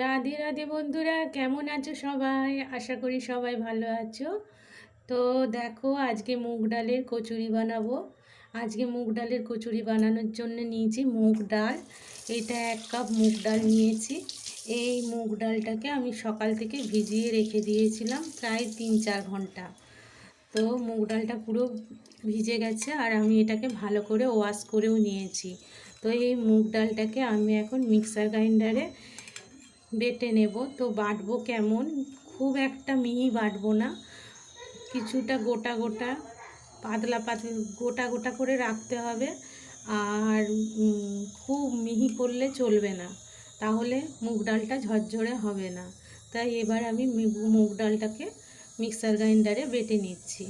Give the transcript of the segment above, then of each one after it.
রাধে রাধে বন্ধুরা, কেমন আছো সবাই? আশা করি সবাই ভালো আছো। তো দেখো, আজকে মুগ ডালের কচুরি বানাবো। আজকে মুগ ডালের কচুরি বানানোর জন্য নিয়েছি মুগ ডাল। এটা 1 কাপ মুগ ডাল নিয়েছি। এই মুগ ডালটাকে আমি সকাল থেকে ভিজিয়ে রেখে দিয়েছিলাম প্রায় 3-4 ঘন্টা। তো মুগ ডালটা পুরো ভিজে গেছে আর আমি এটাকে ভালো করে ওয়াশ করেও নিয়েছি। তো এই মুগ ডালটাকে আমি এখন মিক্সার গ্রাইন্ডারে বেটে নেব। তো বাটবো কেমন, খুব একটা মিহি বাটবো না, কিছুটা গোটা গোটা পাতলা পাতলা গোটা গোটা করে রাখতে হবে। আর খুব মিহি করলে চলবে না, তাহলে মুগ ডালটা ঝরঝরে হবে না। তাই এবার আমি মুগ ডালটাকে মিক্সার গ্রাইন্ডারে বেটে নিচ্ছি।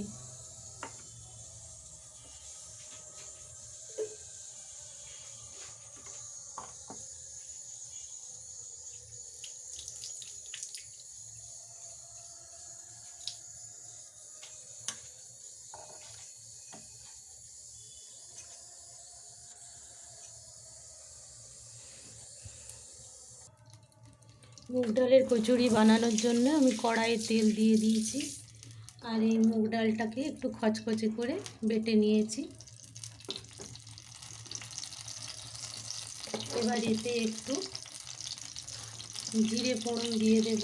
মুগ ডালের কচুরি বানানোর জন্য আমি কড়াইয়ে তেল দিয়ে দিয়েছি আর এই মুগ ডালটাকে একটু খচখচে করে বেটে নিয়েছি। এবার এতে একটু জিরে ফোড়ন দিয়ে দেব।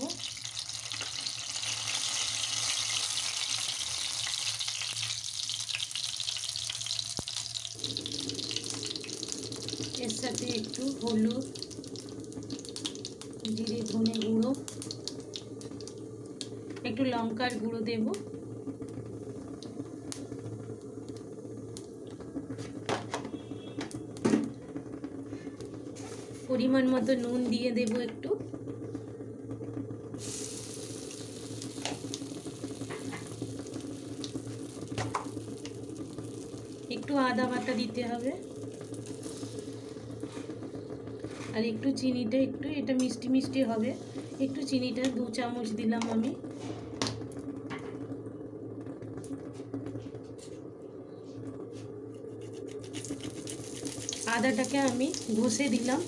এর সাথে একটু হলুদ, জিরে ধনে গুঁড়ো, একটু লঙ্কার গুঁড়ো দেব। পরিমাণ মতো নুন দিয়ে দেব একটু। একটু আদা বাটা দিতে হবে আর একটু চিনিটা, একটু এটা মিষ্টি মিষ্টি হবে, একটু চিনিটা 2 চামচ দিলাম আমি। আদাটাকে আমি ঘষে দিলাম।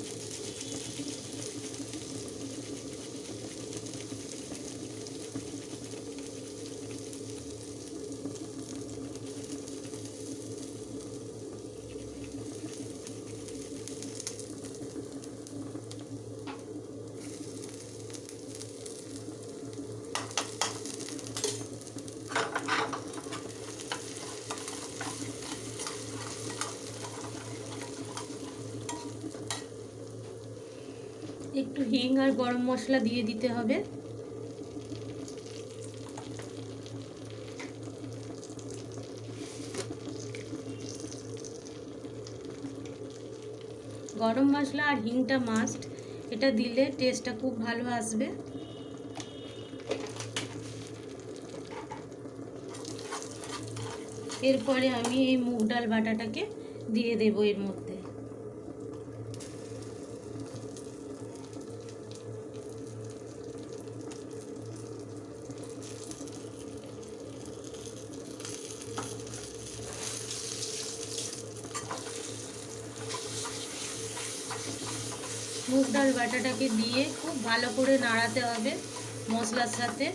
একটু হিং আর গরম মশলা দিয়ে দিতে হবে। গরম মশলা আর হিংটা মাস্ট, এটা দিলে টেস্টটা খুব ভালো আসবে। এরপরে আমি এই মুগ ডাল বাটাটাকে দিয়ে দেব এর মধ্যে। মুগ ডাল বাটাটাকে দিয়ে খুব ভালো করে নাড়াতে হবে মশলার সাথে,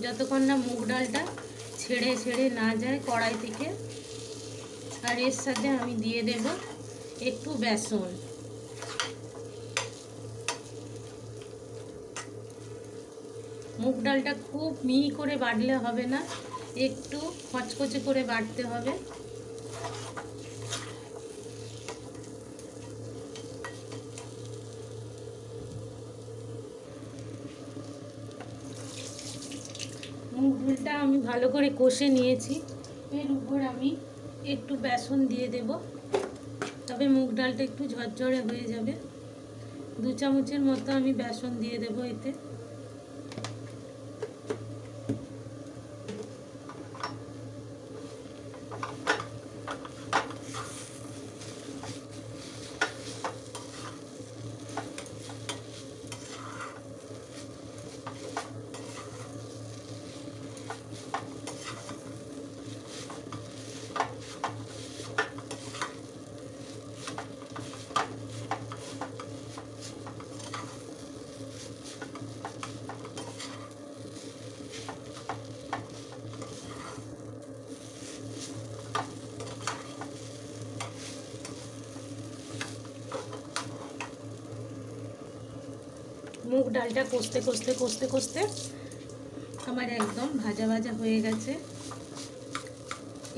যতক্ষণ না মুগ ডালটা ছেড়ে ছেড়ে না যায় কড়াই থেকে। আর এর সাথে আমি দিয়ে দেব একটু বেসন। মুগ ডালটা খুব মিহি করে বাটলে হবে না, একটু খচখচে করে বাটতে হবে। মুগ ডালটা আমি ভালো করে কষে নিয়েছি। এর উপর আমি একটু বেসন দিয়ে দেব, তবে মুগ ডালটা একটু ঝরঝরে হয়ে যাবে। 2 চামচের মতো আমি বেসন দিয়ে দেব এতে। মুগ ডালটা কষতে কষতে কষতে কষতে আমার একদম ভাজা ভাজা হয়ে গেছে।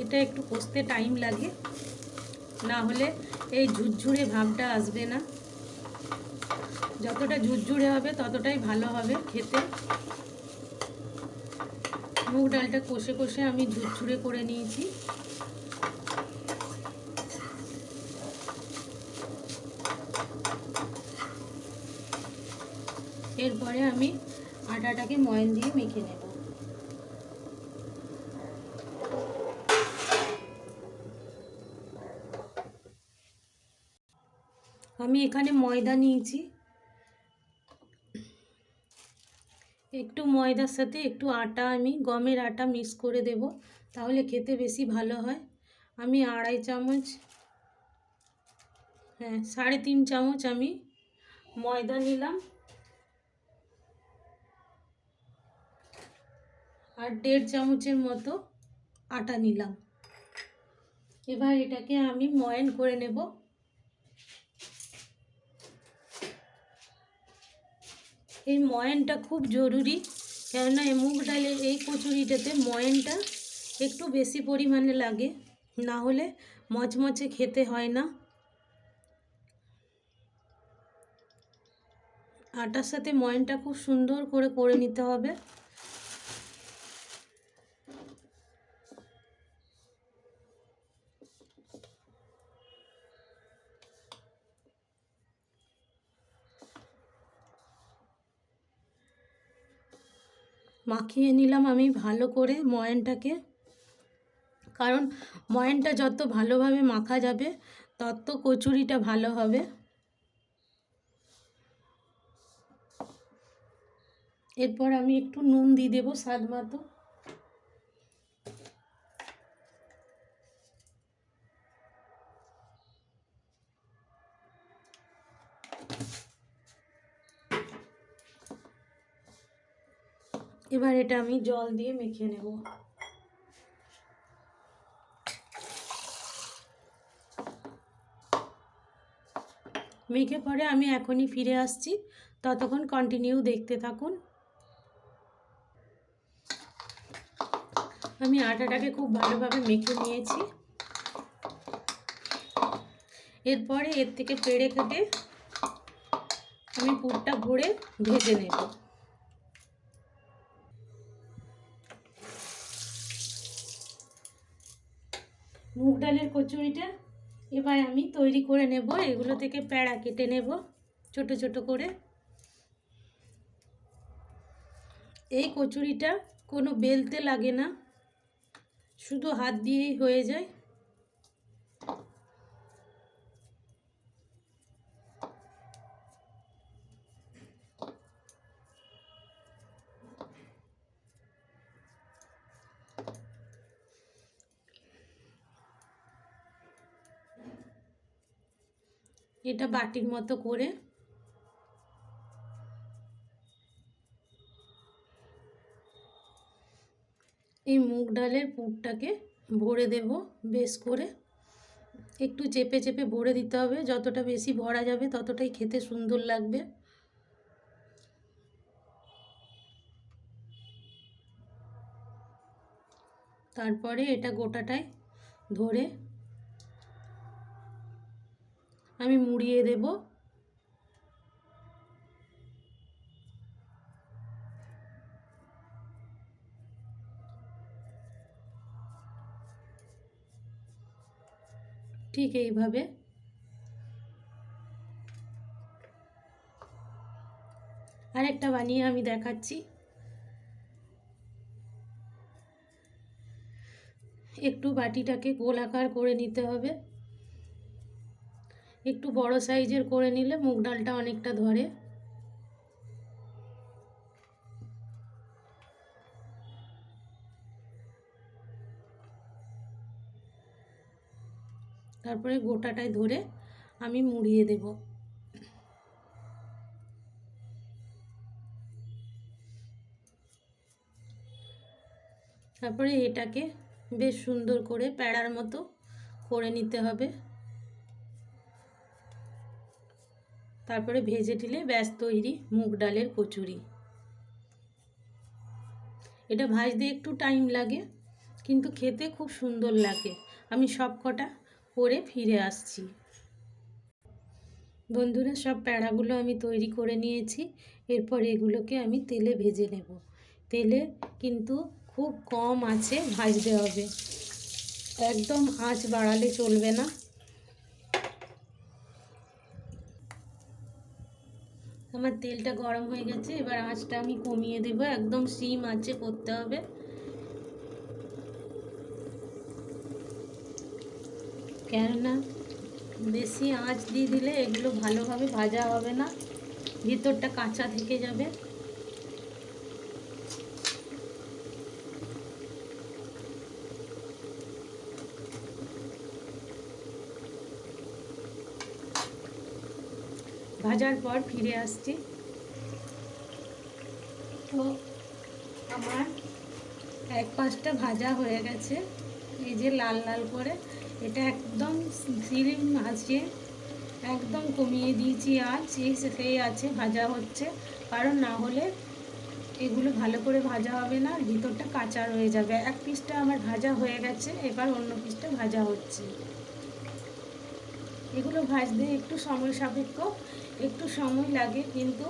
এটা একটু কষতে টাইম লাগে, না হলে এই ঝুরঝুরে ভাবটা আসবে না। যতটা ঝুরঝুরে হবে ততটাই ভালো হবে খেতে। মুগ ডালটা কষে কষে আমি ঝুরঝুরে করে নিয়েছি। এরপরে আমি আটাটাকে ময়ান দিয়ে মেখে নেব। আমি এখানে ময়দা নিয়েছি, একটু ময়দার সাথে একটু আটা, আমি গমের আটা মিক্স করে দেব, তাহলে খেতে বেশি ভালো হয়। আমি 2.5 চামচ, 3.5 চামচ আমি ময়দা নিলাম আর 1.5 চামচের মতো আটা নিলাম। এবার এটাকে আমি ময়ান করে নেব। এই ময়ানটা খুব জরুরি, কেননা এই মুগ ডালের এই কচুরিটাতে ময়ানটা একটু বেশি পরিমাণে লাগে, না হলে মচমচে খেতে হয় না। আটার সাথে ময়ানটা খুব সুন্দর করে করে নিতে হবে। মাখিয়ে নিলাম আমি ভালো করে ময়ানটাকে, কারণ ময়ানটা যত ভালোভাবে মাখা যাবে তত কচুরিটা ভালো হবে। এরপর আমি একটু নুন দিয়ে দেবো স্বাদ মতো। এবার এটা আমি জল দিয়ে মেখে নেব। মেখে পরে আমি এখনই ফিরে আসছি, ততক্ষণ কন্টিনিউ দেখতে থাকুন। আমি আটাটাকে খুব ভালোভাবে মেখে নিয়েছি। এরপরে এর থেকে পেড়ে কেটে আমি পুরটা ভরে ভেজে নেব। মুগ ডালের কচুরিটা এবার আমি তৈরি করে নেব। এগুলো থেকে প্যাড়া কেটে নেব ছোট ছোট করে। এই কচুরিটা কোনো বেলতে লাগে না, শুধু হাত দিয়েই হয়ে যায়। এটা বাটির মতো করে এই মুগ ডালের পুরটাকে ভরে দেব বেশ করে। একটু চেপে চেপে ভরে দিতে হবে, যতটা বেশি ভরা যাবে ততটাই খেতে সুন্দর লাগবে। তারপরে এটা গোটাটায় ধরে আমি মুড়িয়ে দেব। ঠিক এইভাবে আরেকটা বানিয়ে আমি দেখাচ্ছি। একটু বাটিটাকে গোলাকার করে নিতে হবে, একটু বড় সাইজের করে নিলে মুগ ডালটা অনেকটা ধরে। তারপরে গোটাটায় ধরে আমি মুড়িয়ে দেব। তারপরে এটাকে বেশ সুন্দর করে প্যাড়ার মতো করে নিতে হবে। তারপরে ভেজে নিলে ব্যাস তৈরি মুগ ডালের কচুরি। এটা ভাজতে একটু টাইম লাগে, কিন্তু খেতে খুব সুন্দর লাগে। আমি সব কটা করে ফিরে আসছি। বন্ধুরা, সব প্যাঁড়াগুলো আমি তৈরি করে নিয়েছি। এরপর এগুলোকে আমি তেলে ভেজে নেব। তেলে কিন্তু খুব কম আঁচে ভাজতে হবে, একদম আঁচ বাড়ালে চলবে না। আমার তেলটা গরম হয়ে গেছে, এবার আঁচটা আমি কমিয়ে দেব, একদম সিম আঁচে করতে হবে। কেননা বেশি আঁচ দিয়ে দিলে এগুলো ভালোভাবে ভাজা হবে না, ভিতরটা কাঁচা থেকে যাবে। ভাজার পর ফিরে আসছি। তো আমার এক পাশটা ভাজা হয়ে গেছে, এই যে লাল লাল করে। এটা একদম সিম আঁচে একদম কমিয়ে দিয়েছি আঁচ, সেই আছে ভাজা হচ্ছে। কারণ না হলে এগুলো ভালো করে ভাজা হবে না, ভিতরটা কাঁচা রয়ে যাবে। এক পিসটা আমার ভাজা হয়ে গেছে, এবার অন্য পিসটা ভাজা হচ্ছে। এগুলো ভাজতে একটু সময় সাপেক্ষ, একটু সময় লাগে, কিন্তু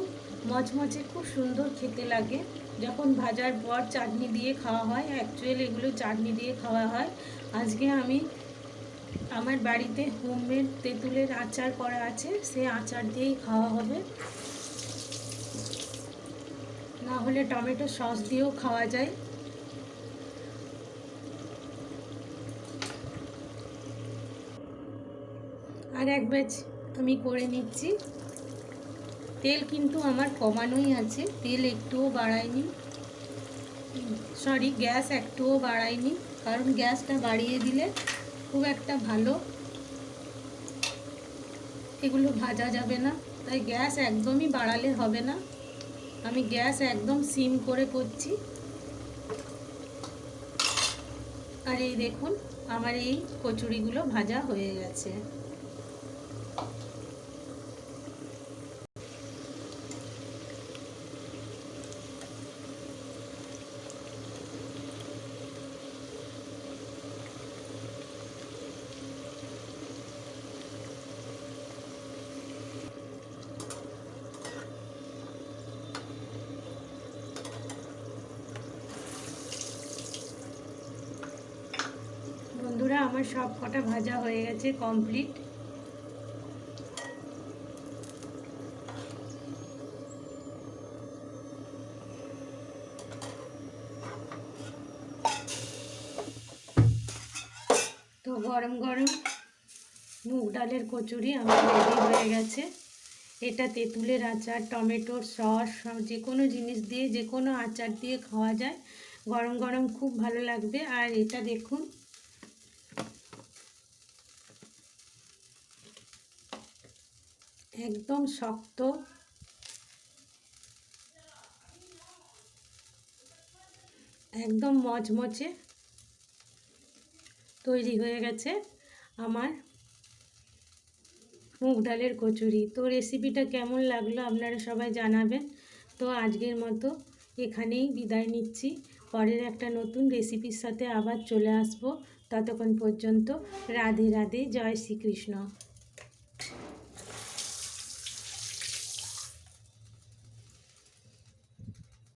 মচমচে খুব সুন্দর খেতে লাগে। যখন ভাজার পর চাটনি দিয়ে খাওয়া হয়, অ্যাকচুয়ালি এগুলো চাটনি দিয়ে খাওয়া হয়। আজকে আমি আমার বাড়িতে হোমমেড তেঁতুলের আচার করা আছে, সেই আচার দিয়েই খাওয়া হবে। না হলে টমেটো সস দিয়েও খাওয়া যায়। আর এক ব্যাচ আমি করে নিচ্ছি। তেল কিন্তু আমার কমানোই আছে, তেল একটুও বাড়াইনি, সরি গ্যাস একটুও বাড়াইনি। কারণ গ্যাসটা বাড়িয়ে দিলে খুব একটা ভালো এগুলো ভাজা যাবে না, তাই গ্যাস একদমই বাড়ালে হবে না। আমি গ্যাস একদম সিম করে করছি। আর এই দেখুন, আমার এই কচুরিগুলো ভাজা হয়ে গেছে। বন্ধুরা, আমার সব কটা ভাজা হয়ে গেছে, কমপ্লিট। তো গরম গরম মুগ ডালের কচুরি আমার রেডি হয়ে গেছে। এটা তেঁতুলের আচার, টমেটোর সস, যে কোনো জিনিস দিয়ে, যে কোনো আচার দিয়ে খাওয়া যায়। গরম গরম খুব ভালো লাগবে। আর এটা দেখুন, একদম শক্ত, একদম মচমচে তৈরি হয়ে গেছে আমার মুগ ডালের কচুরি। তো রেসিপিটা কেমন লাগলো আপনারা সবাই জানাবেন। তো আজকের মতো এখানেই বিদায় নিচ্ছি। পরের একটা নতুন রেসিপির সাথে আবার চলে আসবো। ততক্ষণ পর্যন্ত রাধে রাধে, জয় শ্রীকৃষ্ণ।